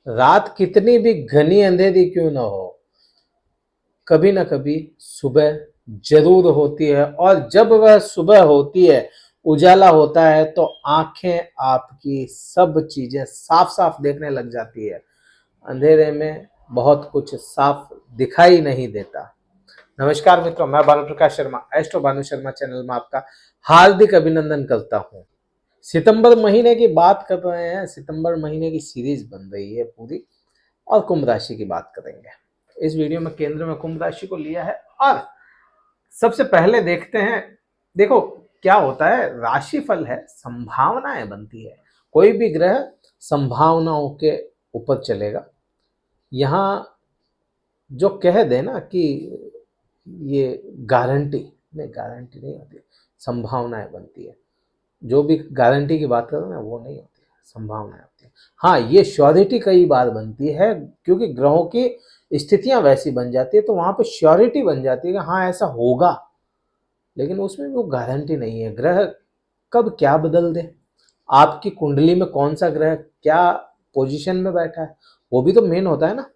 रात कितनी भी घनी अंधेरी क्यों ना हो, कभी ना कभी सुबह जरूर होती है। और जब वह सुबह होती है, उजाला होता है, तो आंखें आपकी सब चीजें साफ साफ देखने लग जाती है। अंधेरे में बहुत कुछ साफ दिखाई नहीं देता। नमस्कार मित्रों, मैं भानु प्रकाश शर्मा एस्ट्रो भानु शर्मा चैनल में आपका हार्दिक अभिनंदन करता हूं। सितंबर महीने की बात कर रहे हैं। सितंबर महीने की सीरीज बन रही है पूरी, और कुंभ राशि की बात करेंगे। इस वीडियो में केंद्र में कुंभ राशि को लिया है। और सबसे पहले देखते हैं, देखो क्या होता है, राशिफल है, संभावनाएं बनती है। कोई भी ग्रह संभावनाओं के ऊपर चलेगा। यहां जो कह दे ना कि ये गारंटी नहीं होती, संभावनाएं बनती है। जो भी गारंटी की बात करो ना, वो नहीं होती है, संभावनाएं होती है। हाँ, ये श्योरिटी कई बार बनती है, क्योंकि ग्रहों की स्थितियां वैसी बन जाती है, तो वहां पे श्योरिटी बन जाती है कि हाँ ऐसा होगा। लेकिन उसमें वो गारंटी नहीं है। ग्रह कब क्या बदल दे, आपकी कुंडली में कौन सा ग्रह क्या पोजीशन में बैठा है, वो भी तो मेन होता है ना।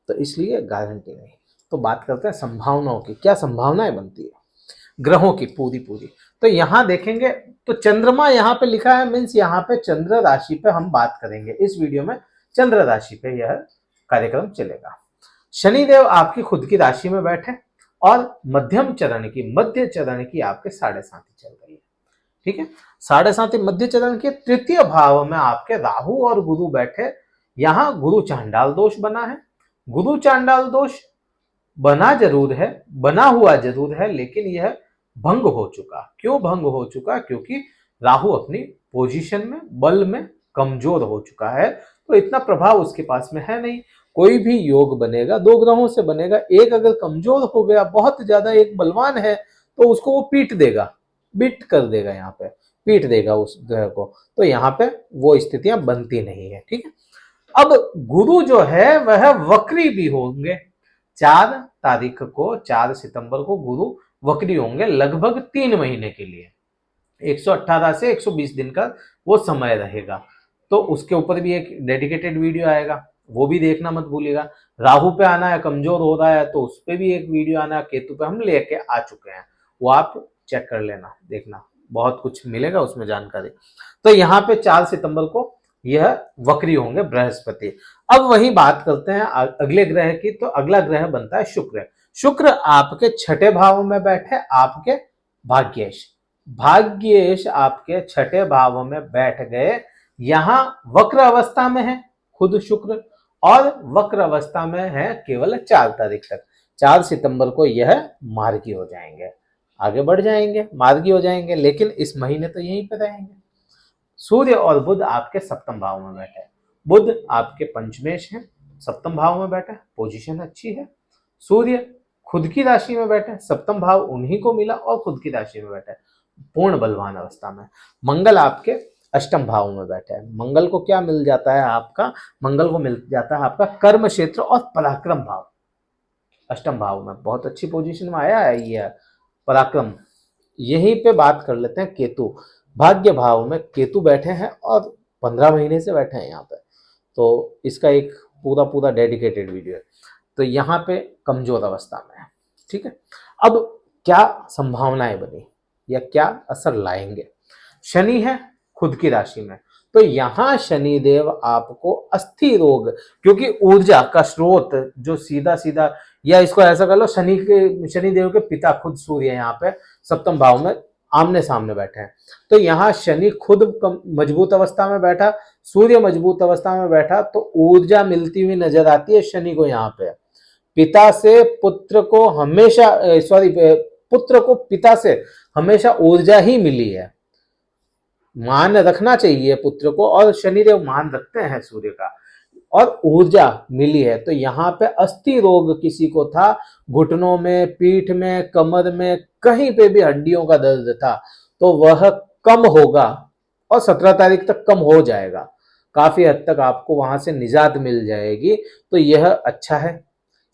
तो इसलिए गारंटी नहीं। तो बात करते हैं संभावनाओं की, क्या संभावनाएं बनती है ग्रहों की पूरी पूरी। तो यहां देखेंगे तो चंद्रमा यहां पे लिखा है, मीन्स यहां पे चंद्र राशि पे हम बात करेंगे। इस वीडियो में चंद्र राशि पे यह कार्यक्रम चलेगा। शनिदेव आपकी खुद की राशि में बैठे, और मध्य चरण की आपके 7.5 चल रही है। ठीक है, 7.5 मध्य चरण के तृतीय भाव में आपके राहु और गुरु बैठे। यहां गुरु चांडाल दोष बना है। गुरु चांडाल दोष बना हुआ जरूर है, लेकिन यह भंग हो चुका। क्यों भंग हो चुका? क्योंकि राहु अपनी पोजीशन में, बल में कमजोर हो चुका है, तो इतना प्रभाव उसके पास में है नहीं। कोई भी योग बनेगा, दो ग्रहों से बनेगा। एक अगर कमजोर हो गया बहुत ज्यादा, एक बलवान है, तो उसको वो बीट कर देगा, यहाँ पे पीट देगा उस ग्रह को। तो यहाँ पे वो स्थितियां बनती नहीं है। ठीक है, अब गुरु जो है वह वक्री भी होंगे। 4 सितंबर को गुरु वक्री होंगे, लगभग 3 महीने के लिए। 118 से 120 दिन का वो समय रहेगा। तो उसके ऊपर भी एक डेडिकेटेड वीडियो आएगा, वो भी देखना मत भूलिएगा। राहु पे आना है, कमजोर हो रहा है, तो उस पर भी एक वीडियो आना है। केतु पे हम लेके आ चुके हैं, वो आप चेक कर लेना, देखना, बहुत कुछ मिलेगा उसमें जानकारी। तो यहाँ पे 4 सितंबर को यह वक्री होंगे बृहस्पति। अब वही बात करते हैं अगले ग्रह की। तो अगला ग्रह बनता है शुक्र। शुक्र आपके 6ठे भाव में बैठे, आपके भाग्येश भाग्येश आपके 6ठे भाव में बैठ गए। यहां वक्र अवस्था में है खुद शुक्र, और वक्र अवस्था में है केवल 4 तारीख तक। 4 सितंबर को यह मार्गी हो जाएंगे, आगे बढ़ जाएंगे, मार्गी हो जाएंगे, लेकिन इस महीने तो यहीं पे रहेंगे। सूर्य और बुध आपके सप्तम भाव में बैठे। बुध आपके पंचमेश है, सप्तम भाव में बैठे, पोजीशन अच्छी है। सूर्य खुद की राशि में बैठे, सप्तम भाव उन्हीं को मिला, और खुद की राशि में बैठे, पूर्ण बलवान अवस्था में। मंगल आपके अष्टम भाव में बैठे हैं। मंगल को क्या मिल जाता है आपका? मंगल को मिल जाता है आपका कर्म क्षेत्र और पराक्रम भाव। अष्टम भाव में बहुत अच्छी पोजीशन में आया है ये पराक्रम। यहीं पे बात कर लेते हैं केतु। भाग्य भाव में केतु बैठे हैं, और 15 महीने से बैठे हैं यहाँ पे। तो इसका एक पूरा पूरा डेडिकेटेड वीडियो है। तो यहाँ पे कमजोर अवस्था में है। ठीक है, अब क्या संभावनाएं बनी या क्या असर लाएंगे? शनि है खुद की राशि में, तो यहां शनिदेव आपको अस्थि रोग, क्योंकि ऊर्जा का स्रोत जो सीधा सीधा, या इसको ऐसा कर लो, शनिदेव के पिता खुद सूर्य यहाँ पे सप्तम भाव में आमने सामने बैठे हैं। तो यहाँ शनि खुद मजबूत अवस्था में बैठा, सूर्य मजबूत अवस्था में बैठा, तो ऊर्जा मिलती हुई नजर आती है शनि को। यहाँ पे पिता से पुत्र को हमेशा, पुत्र को पिता से हमेशा ऊर्जा ही मिली है। मान रखना चाहिए पुत्र को, और शनिदेव मान रखते हैं सूर्य का, और ऊर्जा मिली है। तो यहाँ पे अस्थि रोग किसी को था, घुटनों में, पीठ में, कमर में, कहीं पे भी हड्डियों का दर्द था, तो वह कम होगा, और 17 तारीख तक कम हो जाएगा। काफी हद तक आपको वहां से निजात मिल जाएगी, तो यह अच्छा है।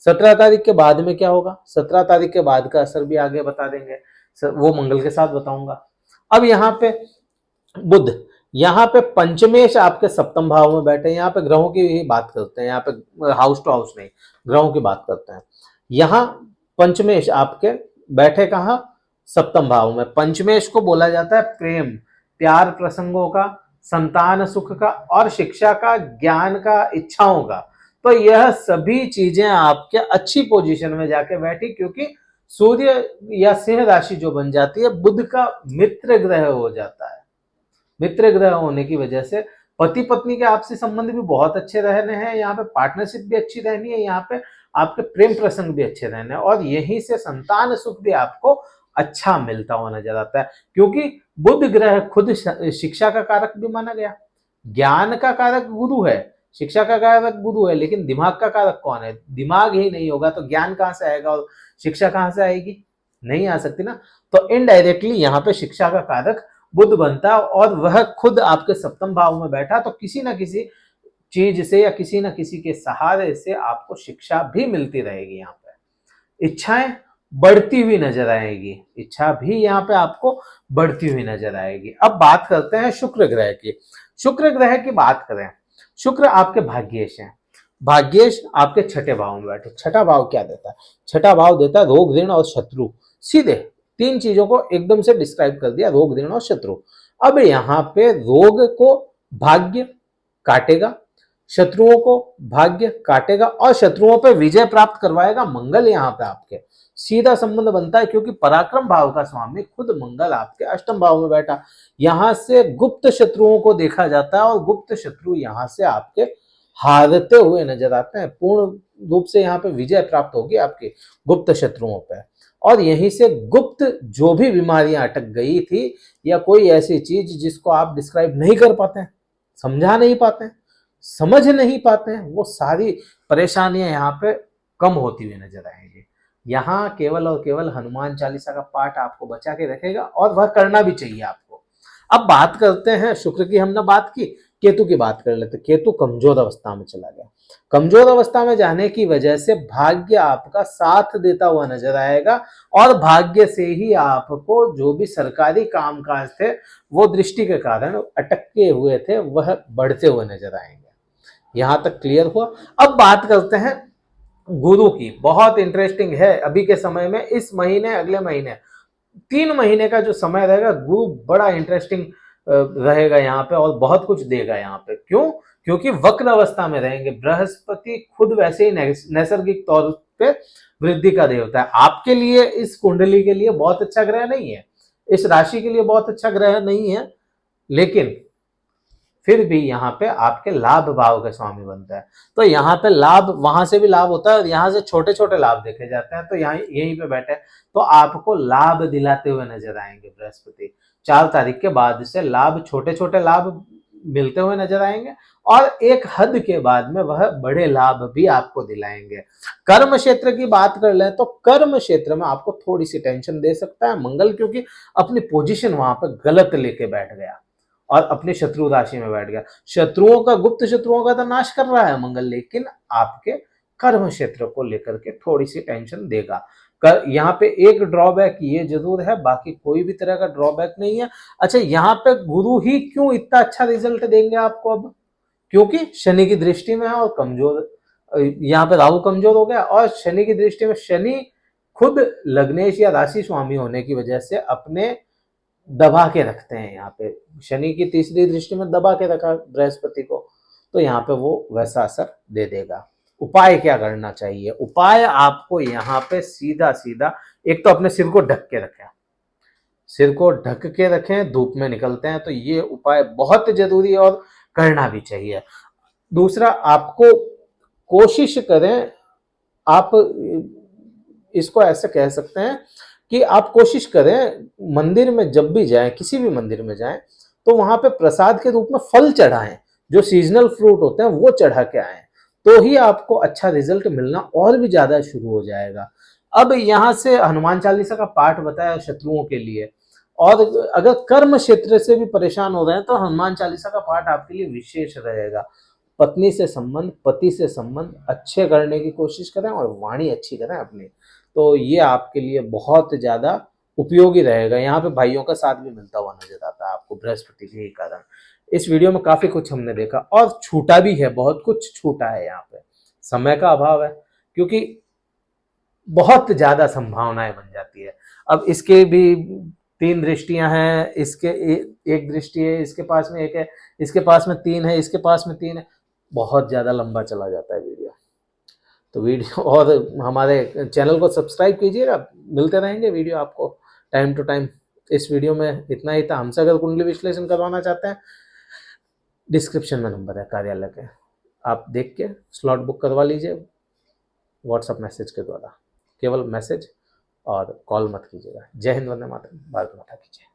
17 तारीख के बाद में क्या होगा, 17 तारीख के बाद का असर भी आगे बता देंगे, वो मंगल के साथ बताऊंगा। अब यहाँ पे बुध, यहाँ पे पंचमेश आपके सप्तम भाव में बैठे, यहाँ पे ग्रहों की ही बात करते हैं, यहाँ पे हाउस टू हाउस नहीं, ग्रहों की बात करते हैं। यहाँ पंचमेश आपके बैठे कहाँ, सप्तम भाव में। पंचमेश को बोला जाता है प्रेम, प्यार प्रसंगों का, संतान सुख का और शिक्षा का, ज्ञान का, इच्छाओं का। तो यह सभी चीजें आपके अच्छी पोजीशन में जाके बैठी, क्योंकि सूर्य या सिंह राशि जो बन जाती है बुध का मित्र ग्रह हो जाता है। मित्र ग्रह होने की वजह से पति पत्नी के आपसी संबंध भी बहुत अच्छे रहने हैं, यहाँ पे पार्टनरशिप भी अच्छी रहनी है, यहाँ पे आपके प्रेम प्रसंग भी अच्छे रहने हैं, और यहीं से संतान सुख भी आपको अच्छा मिलता हुआ नजर आता है, क्योंकि बुध ग्रह खुद शिक्षा का कारक भी माना गया। ज्ञान का कारक गुरु है, शिक्षा का कारक गुरु है, लेकिन दिमाग का कारक कौन है? दिमाग ही नहीं होगा तो ज्ञान कहां से आएगा और शिक्षा कहां से आएगी? नहीं आ सकती ना। तो इनडायरेक्टली यहाँ पे शिक्षा का कारक बुध बनता, और वह खुद आपके सप्तम भाव में बैठा, तो किसी ना किसी चीज से या किसी ना किसी के सहारे से आपको शिक्षा भी मिलती रहेगी। यहाँ पे इच्छाएं बढ़ती हुई नजर आएगी, इच्छा भी यहाँ पे आपको बढ़ती हुई नजर आएगी। अब बात करते हैं शुक्र ग्रह की। शुक्र ग्रह की बात करें, शुक्र आपके भाग्येश हैं। भाग्येश आपके छठे भाव में बैठे। छठा भाव क्या देता है? छठा भाव देता है रोग, ऋण और शत्रु। सीधे तीन चीजों को एकदम से डिस्क्राइब कर दिया, रोग, ऋण और शत्रु। अब यहाँ पे रोग को भाग्य काटेगा, शत्रुओं को भाग्य काटेगा, और शत्रुओं पे विजय प्राप्त करवाएगा मंगल। यहाँ पे आपके सीधा संबंध बनता है, क्योंकि पराक्रम भाव का स्वामी खुद मंगल आपके अष्टम भाव में बैठा। यहां से गुप्त शत्रुओं को देखा जाता है, और गुप्त शत्रु यहां से आपके हारते हुए नजर आते हैं। पूर्ण रूप से यहाँ पे विजय प्राप्त होगी आपके गुप्त शत्रुओं पे, और यहीं से गुप्त जो भी बीमारियां अटक गई थी, या कोई ऐसी चीज जिसको आप डिस्क्राइब नहीं कर पाते हैं, समझा नहीं पाते हैं, समझ नहीं पाते हैं, वो सारी परेशानियां यहाँ पे कम होती हुई नजर आएंगी। यहाँ केवल और केवल हनुमान चालीसा का पाठ आपको बचा के रखेगा, और वह करना भी चाहिए आपको। अब बात करते हैं शुक्र की, हमने बात की, केतु की बात कर लेते। केतु कमजोर अवस्था में चला गया। कमजोर अवस्था में जाने की वजह से भाग्य आपका साथ देता हुआ नजर आएगा, और भाग्य से ही आपको जो भी सरकारी कामकाज थे वो दृष्टि के कारण अटके हुए थे, वह बढ़ते हुए नजर आएंगे। यहां तक क्लियर हुआ। अब बात करते हैं गुरु की। बहुत इंटरेस्टिंग है अभी के समय में, इस महीने, अगले महीने, 3 महीने का जो समय रहेगा, गुरु बड़ा इंटरेस्टिंग रहेगा यहाँ पे, और बहुत कुछ देगा यहाँ पे। क्यों? क्योंकि वक्र अवस्था में रहेंगे। बृहस्पति खुद वैसे ही नैसर्गिक तौर पे वृद्धि का देवता है। आपके लिए, इस कुंडली के लिए बहुत अच्छा ग्रह नहीं है, इस राशि के लिए बहुत अच्छा ग्रह नहीं है, लेकिन फिर भी यहाँ पे आपके लाभ भाव का स्वामी बनता है। तो यहाँ पे लाभ, वहां से भी लाभ होता है, और यहाँ से छोटे छोटे लाभ देखे जाते हैं। तो यहाँ यहीं पे बैठे तो आपको लाभ दिलाते हुए नजर आएंगे बृहस्पति। 4 तारीख के बाद से लाभ, छोटे छोटे लाभ मिलते हुए नजर आएंगे, और एक हद के बाद में वह बड़े लाभ भी आपको दिलाएंगे। कर्म क्षेत्र की बात कर लें तो कर्म क्षेत्र में आपको थोड़ी सी टेंशन दे सकता है मंगल, क्योंकि अपनी पोजीशन वहां पर गलत लेके बैठ गया और अपनी शत्रु राशि में बैठ गया। शत्रुओं का, गुप्त शत्रुओं का तो नाश कर रहा है मंगल, लेकिन आपके कर्म क्षेत्र को लेकर के थोड़ी सी टेंशन देगा। यहाँ पे एक ड्रॉबैक ये जरूर है, बाकी कोई भी तरह का ड्रॉबैक नहीं है। अच्छा, यहाँ पे गुरु ही क्यों इतना अच्छा रिजल्ट देंगे आपको? अब क्योंकि शनि की दृष्टि में है, और कमजोर, यहाँ पे राहु कमजोर हो गया, और शनि की दृष्टि में शनि खुद लग्नेश या राशि स्वामी होने की वजह से अपने दबा के रखते हैं। यहाँ पे शनि की तीसरी दृष्टि में दबा के रखा बृहस्पति को, तो यहाँ पे वो वैसा असर दे देगा। उपाय क्या करना चाहिए? उपाय आपको यहाँ पे सीधा सीधा, एक तो अपने सिर को ढक के रखें, सिर को ढक के रखें, धूप में निकलते हैं तो ये उपाय बहुत जरूरी है और करना भी चाहिए। दूसरा, आपको कोशिश करें, आप इसको ऐसे कह सकते हैं कि आप कोशिश करें मंदिर में जब भी जाएं, किसी भी मंदिर में जाएं, तो वहां पे प्रसाद के रूप में फल चढ़ाएं, जो सीजनल फ्रूट होते हैं वो चढ़ा के आए, तो ही आपको अच्छा रिजल्ट मिलना और भी ज्यादा शुरू हो जाएगा। अब यहाँ से हनुमान चालीसा का पाठ बताया शत्रुओं के लिए, और अगर कर्म क्षेत्र से भी परेशान हो रहे हैं तो हनुमान चालीसा का पाठ आपके लिए विशेष रहेगा। पत्नी से संबंध, पति से संबंध अच्छे करने की कोशिश करें, और वाणी अच्छी करें अपनी, तो ये आपके लिए बहुत ज्यादा उपयोगी रहेगा। यहाँ पे भाइयों का साथ भी मिलता हुआ नजर आता है आपको बृहस्पति के ही कारण। इस वीडियो में काफी कुछ हमने देखा और छूटा भी है, बहुत कुछ छूटा है यहाँ पे, समय का अभाव है, क्योंकि बहुत ज्यादा संभावनाएं बन जाती है। अब इसके भी 3 दृष्टियां हैं, इसके एक दृष्टि है, इसके पास में 1 है, इसके पास में 3 है, इसके पास में 3 है, बहुत ज्यादा लंबा चला जाता है वीडियो। तो वीडियो और हमारे चैनल को सब्सक्राइब कीजिएगा, मिलते रहेंगे वीडियो आपको टाइम टू टाइम। इस वीडियो में इतना ही था। हमसे अगर कुंडली विश्लेषण करवाना चाहते हैं, डिस्क्रिप्शन में नंबर है कार्यालय के, आप देख के स्लॉट बुक करवा लीजिए व्हाट्सएप मैसेज के द्वारा। केवल मैसेज और कॉल मत कीजिएगा। जय हिंद, वंदे मातरम, भारत माता की जय।